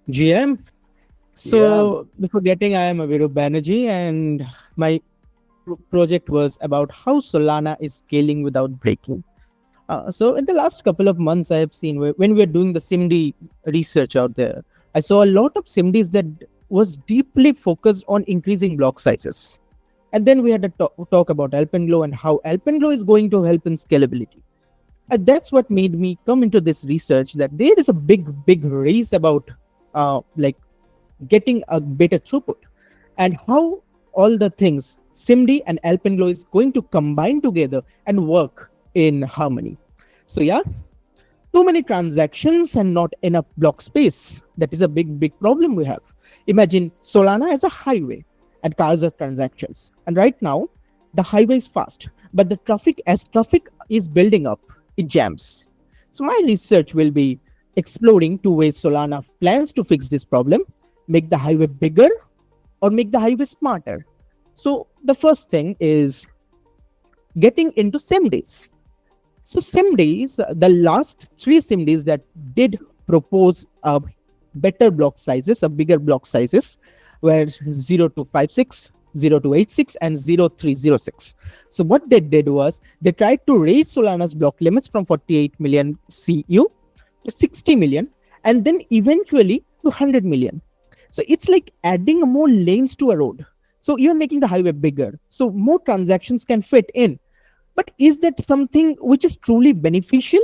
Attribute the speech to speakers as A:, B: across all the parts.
A: GM.
B: Yeah.
A: So before getting, I am Abhirup Banerjee, and my project was about how Solana is scaling without breaking. So in the last couple of months, I have seen when we were doing the SIMD research out there, I saw a lot of SIMDs that was deeply focused on increasing block sizes. And then we had a talk about Alpenlgow and how Alpenlgow is going to help in scalability. And that's what made me come into this research that there is a big race about like getting a better throughput and how all the things SIMD and Alpenlgow is going to combine together and work in harmony. So yeah, too many transactions and not enough block space. That is a big problem we have. Imagine Solana as a highway and cars are transactions. And right now, the highway is fast, but the traffic, as traffic is building up, it jams. So my research will be exploring two ways Solana plans to fix this problem: make the highway bigger or make the highway smarter. So the first thing is getting into SIMDs. So SIMDs, the last three SIMDs that did propose a better block sizes, a bigger block sizes, were 0256, 0286, and 0306. So what they did was they tried to raise Solana's block limits from 48 million CU to 60 million, and then eventually to 100 million. So it's like adding more lanes to a road. So you're making the highway bigger, so more transactions can fit in. But is that something which is truly beneficial?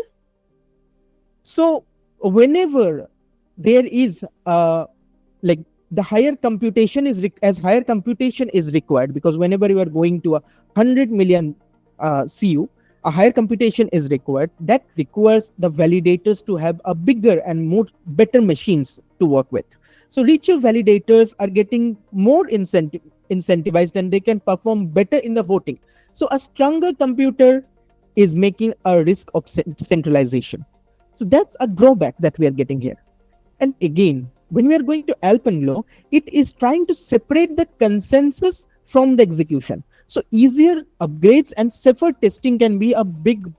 A: So whenever there is like the higher computation is as higher computation is required, because whenever you are going to a 100 million CU, a higher computation is required. That requires the validators to have a bigger and more better machines to work with. So richer validators are getting more incentivized and they can perform better in the voting. So a stronger computer is making a risk of centralization. So that's a drawback that we are getting here. And again, when we are going to Alpenlgow, it is trying to separate the consensus from the execution. So easier upgrades and safer testing can be a big,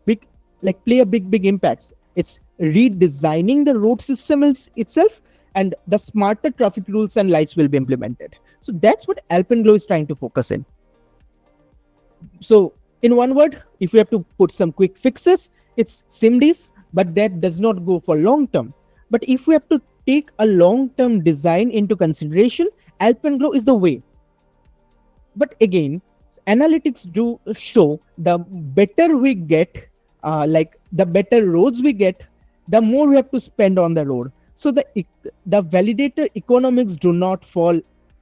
A: like play a big impacts. It's redesigning the road system itself, and the smarter traffic rules and lights will be implemented. So that's what Alpenlgow is trying to focus in. So in one word, if we have to put some quick fixes, it's SIMDs, but that does not go for long term. But if we have to take a long term design into consideration, Alpenlgow is the way. But again, analytics do show the better we get, like the better roads we get, the more we have to spend on the road. So the validator economics do not fall,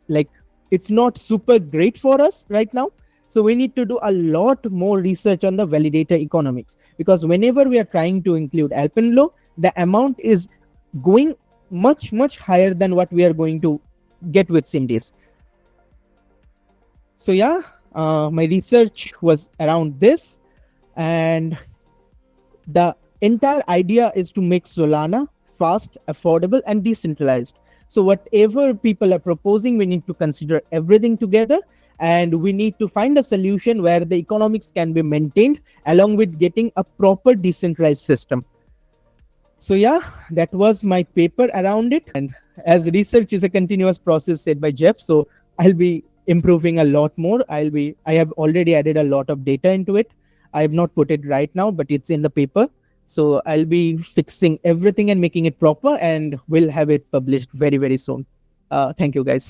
A: like it's not super great for us right now. So we need to do a lot more research on the validator economics, because whenever we are trying to include Alpenlgow, the amount is going much higher than what we are going to get with SIMDs. So yeah, my research was around this, and the entire idea is to make Solana fast, affordable, and decentralized. So whatever people are proposing, we need to consider everything together, and we need to find a solution where the economics can be maintained along with getting a proper decentralized system. So yeah, that was my paper around it. And as research is a continuous process said by Jeff, so I'll be improving a lot more. I have already added a lot of data into it. I have not put it right now, but it's in the paper. So I'll be fixing everything and making it proper, and we'll have it published very soon. Thank you guys.